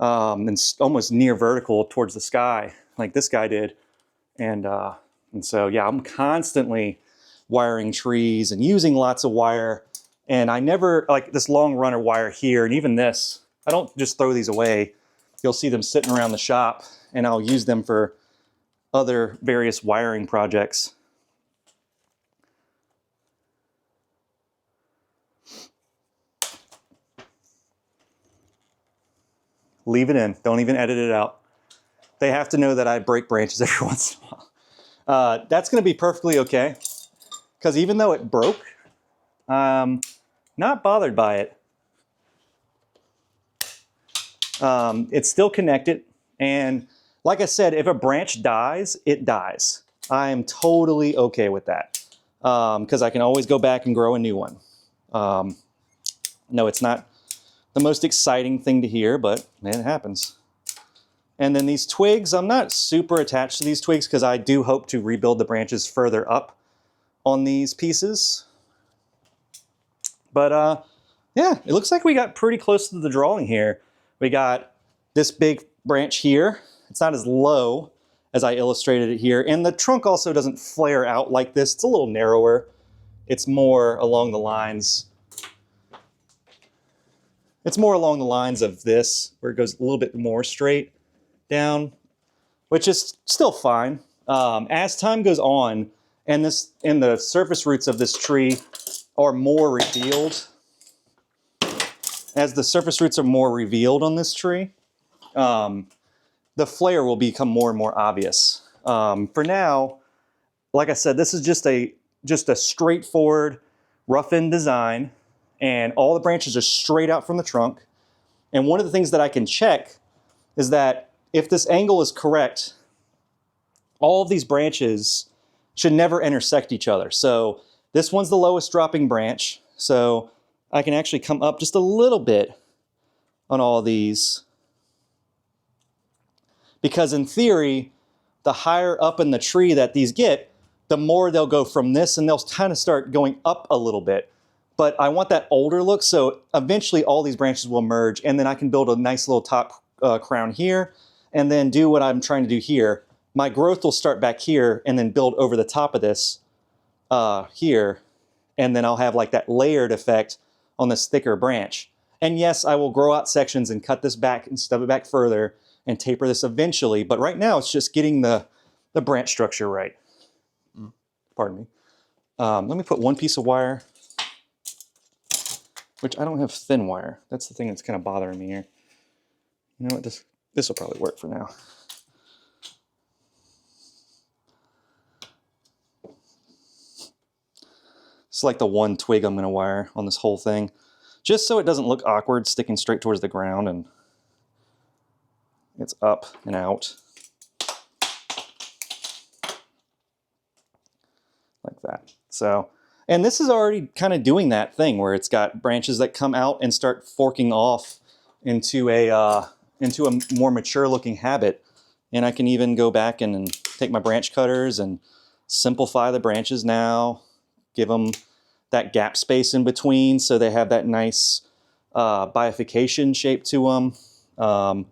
and almost near vertical towards the sky, like this guy did. And so, yeah, I'm constantly wiring trees and using lots of wire. And I never, like this long runner wire here, and even this, I don't just throw these away. You'll see them sitting around the shop, and I'll use them for other various wiring projects. Leave it in. Don't even edit it out. they have to know that I break branches every once in a while. That's going to be perfectly okay, because even though it broke, not bothered by it. It's still connected, and like I said, if a branch dies, it dies. I am totally okay with that, because I can always go back and grow a new one. No, it's not the most exciting thing to hear, but it happens. And then these twigs, I'm not super attached to these twigs because I do hope to rebuild the branches further up on these pieces. But yeah, it looks like we got pretty close to the drawing here. We got this big branch here. It's not as low as I illustrated it here. And the trunk also doesn't flare out like this. It's a little narrower. It's more along the lines. It's more along the lines of this, where it goes a little bit more straight down, which is still fine. As time goes on, and the surface roots of this tree are more revealed, as the surface roots are more revealed on this tree, the flare will become more and more obvious. For now, like I said, this is just a straightforward rough-in design, and all the branches are straight out from the trunk. And one of the things that I can check is that if this angle is correct, all of these branches should never intersect each other. So this one's the lowest dropping branch, so I can actually come up just a little bit on all of these. Because in theory, the higher up in the tree that these get, the more they'll go from this, and they'll kind of start going up a little bit. But I want that older look, so eventually all these branches will merge, and then I can build a nice little top crown here, and then do what I'm trying to do here. My growth will start back here, and then build over the top of this here, and then I'll have like that layered effect on this thicker branch. And yes, I will grow out sections and cut this back and stub it back further and taper this eventually, but right now it's just getting the branch structure right. Pardon me. Let me put one piece of wire, which I don't have thin wire. That's the thing that's kind of bothering me here. You know what, this will probably work for now. It's like the one twig I'm going to wire on this whole thing, just so it doesn't look awkward sticking straight towards the ground and it's up and out. Like that. So, and this is already kind of doing that thing where it's got branches that come out and start forking off into a more mature looking habit. And I can even go back and take my branch cutters and simplify the branches now, give them that gap space in between so they have that nice bifurcation shape to them.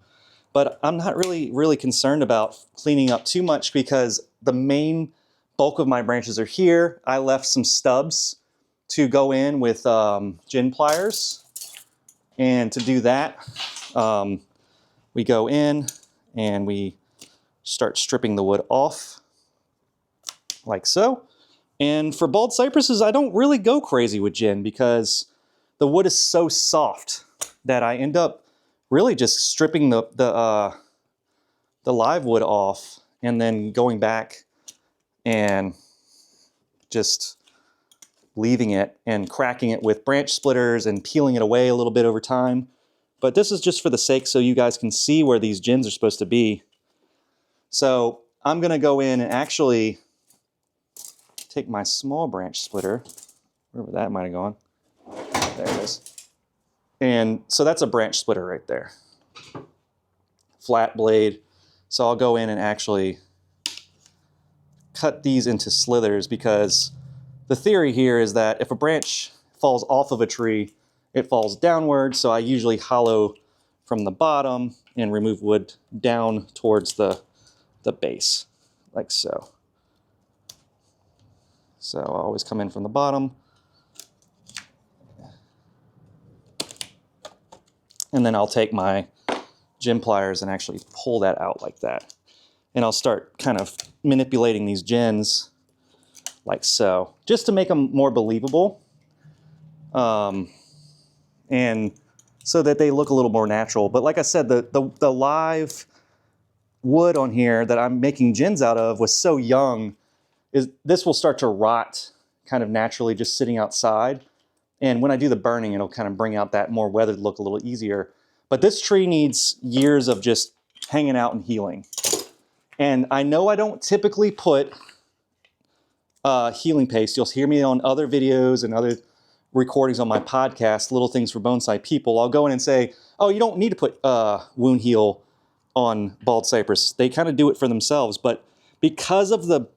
But I'm not really concerned about cleaning up too much because the main bulk of my branches are here. I left some stubs to go in with gin pliers. And to do that, we go in and we start stripping the wood off like so. And for bald cypresses, I don't really go crazy with gin because the wood is so soft that I end up really just stripping the live wood off and then going back and just leaving it and cracking it with branch splitters and peeling it away a little bit over time. But this is just for the sake so you guys can see where these gins are supposed to be. So I'm going to go in and actually take my small branch splitter, wherever that might have gone. There it is. And so that's a branch splitter right there. Flat blade. So I'll go in and actually cut these into slithers because the theory here is that if a branch falls off of a tree, it falls downward. So I usually hollow from the bottom and remove wood down towards the base, like so. So I always come in from the bottom. And then I'll take my gin pliers and actually pull that out like that. And I'll start kind of manipulating these gins like so, just to make them more believable. And so that they look a little more natural. But like I said, the live wood on here that I'm making gins out of was so young, this will start to rot kind of naturally just sitting outside. And when I do the burning, it'll kind of bring out that more weathered look a little easier. But this tree needs years of just hanging out and healing. And I know I don't typically put healing paste. You'll hear me on other videos and other recordings on my podcast, Little Things for Bonsai People. I'll go in and say, oh, you don't need to put wound heal on bald cypress. They kind of do it for themselves. But because of the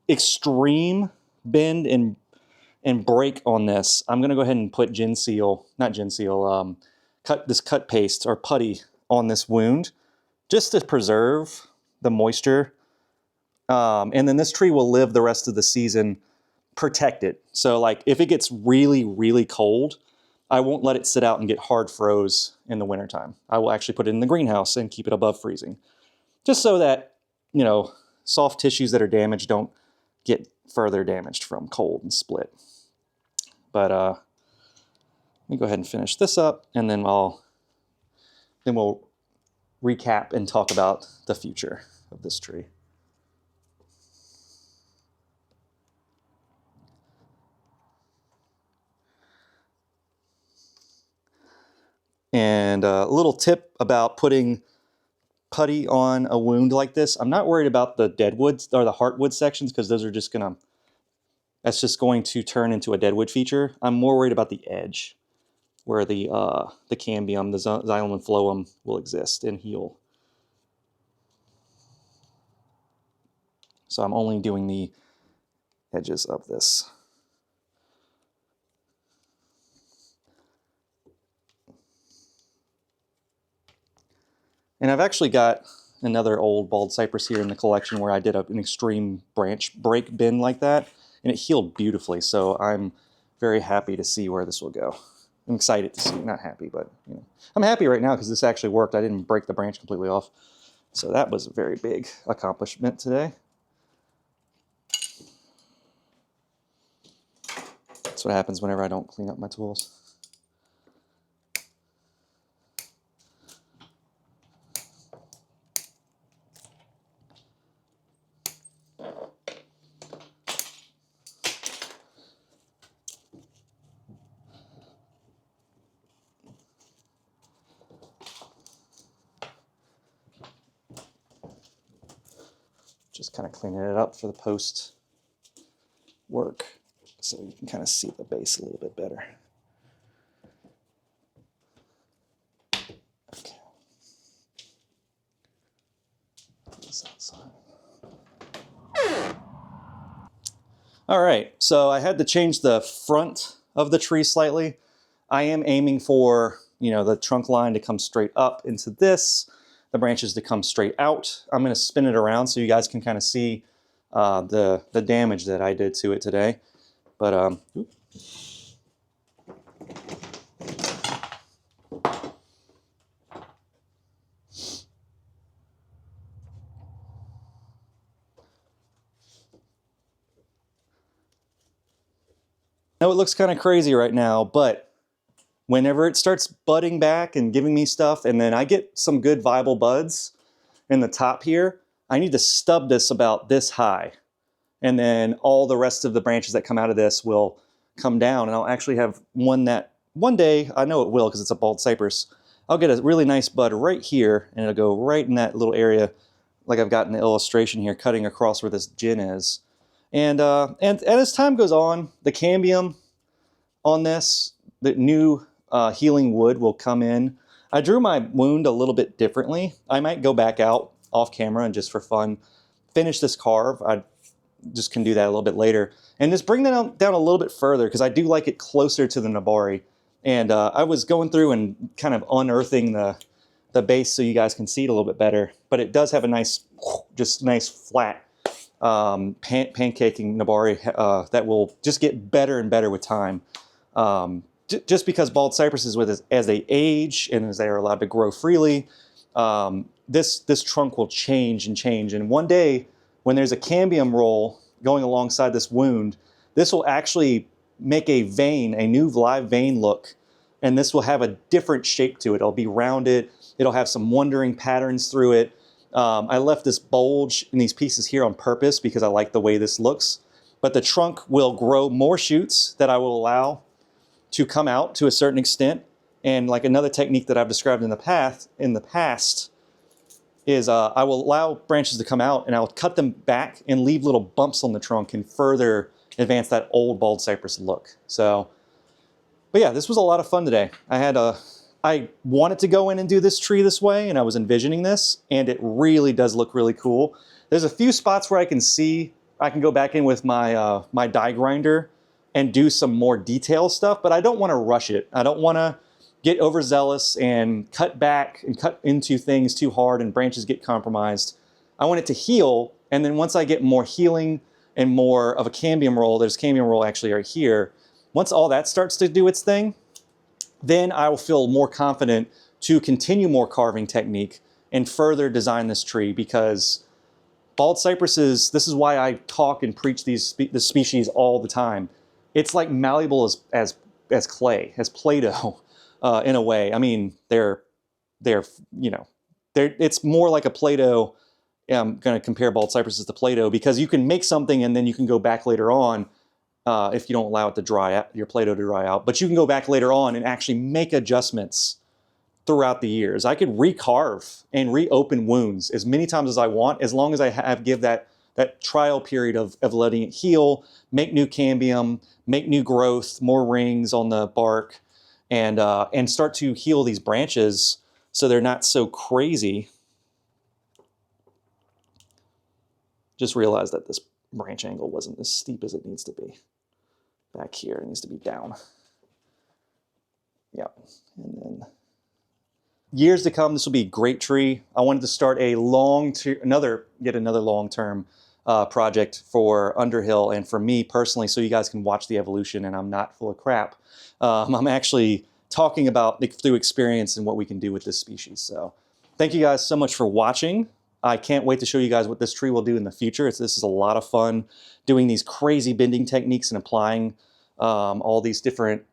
extreme bend and break on this, I'm going to go ahead and put cut paste or putty on this wound just to preserve the moisture. And then this tree will live the rest of the season protected. So like if it gets really, really cold, I won't let it sit out and get hard froze in the wintertime. I will actually put it in the greenhouse and keep it above freezing. Just so that, you know, soft tissues that are damaged don't get further damaged from cold and split. But let me go ahead and finish this up, and then we'll recap and talk about the future of this tree. And a little tip about putting putty on a wound like this. I'm not worried about the deadwood or the heartwood sections because those are just that's just going to turn into a deadwood feature. I'm more worried about the edge where the cambium, the xylem and phloem will exist and heal. So I'm only doing the edges of this. And I've actually got another old bald cypress here in the collection where I did an extreme branch break bend like that, and it healed beautifully. So I'm very happy to see where this will go. I'm excited to see, not happy, but you know, I'm happy right now because this actually worked. I didn't break the branch completely off. So that was a very big accomplishment today. That's what happens whenever I don't clean up my tools. Just kind of cleaning it up for the post work so you can kind of see the base a little bit better. Okay. Put this outside. All right, so I had to change the front of the tree slightly. I am aiming for, you know, the trunk line to come straight up into this, the branches to come straight out. I'm going to spin it around so you guys can kind of see the damage that I did to it today. But now it looks kind of crazy right now, but whenever it starts budding back and giving me stuff, and then I get some good viable buds in the top here, I need to stub this about this high. And then all the rest of the branches that come out of this will come down, and I'll actually have one that one day, I know it will because it's a bald cypress, I'll get a really nice bud right here, and it'll go right in that little area like I've got in the illustration here, cutting across where this gin is. And as time goes on, the cambium on this, the new healing wood will come in. I drew my wound a little bit differently. I might go back out off camera and just for fun finish this carve. I just can do that a little bit later. And just bring that down a little bit further because I do like it closer to the nabari. And I was going through and kind of unearthing the base so you guys can see it a little bit better. But it does have a nice, just nice flat pancaking nabari that will just get better and better with time. Just because bald cypresses, as they age and as they are allowed to grow freely, this trunk will change and change. And one day, when there's a cambium roll going alongside this wound, this will actually make a vein, a new live vein look, and this will have a different shape to it. It'll be rounded. It'll have some wandering patterns through it. I left this bulge in these pieces here on purpose because I like the way this looks. But the trunk will grow more shoots that I will allow to come out to a certain extent. And like another technique that I've described in the past is I will allow branches to come out and I'll cut them back and leave little bumps on the trunk and further advance that old bald cypress look. So, but yeah, this was a lot of fun today. I wanted to go in and do this tree this way, and I was envisioning this, and it really does look really cool. There's a few spots where I can see I can go back in with my my die grinder and do some more detail stuff, but I don't want to rush it. I don't want to get overzealous and cut back and cut into things too hard and branches get compromised. I want it to heal, and then once I get more healing and more of a cambium roll, there's cambium roll actually right here. Once all that starts to do its thing, then I will feel more confident to continue more carving technique and further design this tree, because bald cypresses, this is why I talk and preach this species all the time. It's like malleable as clay, as Play-Doh in a way. I mean, it's more like a Play-Doh. I'm going to compare bald cypresses to Play-Doh because you can make something and then you can go back later on if you don't allow it to dry out, your Play-Doh to dry out. But you can go back later on and actually make adjustments throughout the years. I could recarve and reopen wounds as many times as I want, as long as I give that trial period of letting it heal, make new cambium, make new growth, more rings on the bark, and start to heal these branches so they're not so crazy. Just realized that this branch angle wasn't as steep as it needs to be. Back here, it needs to be down. Yeah, and then years to come, this will be a great tree. I wanted to start a yet another long-term project for Underhill and for me personally, so you guys can watch the evolution and I'm not full of crap. I'm actually talking about through experience and what we can do with this species. So thank you guys so much for watching. I can't wait to show you guys what this tree will do in the future. This is a lot of fun doing these crazy bending techniques and applying all these different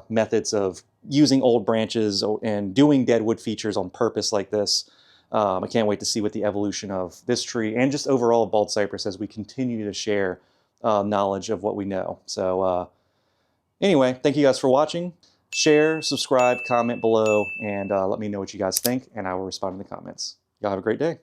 methods of using old branches and doing deadwood features on purpose like this. I can't wait to see what the evolution of this tree and just overall bald cypress as we continue to share knowledge of what we know. So anyway, thank you guys for watching. Share, subscribe, comment below, and let me know what you guys think, and I will respond in the comments. Y'all have a great day.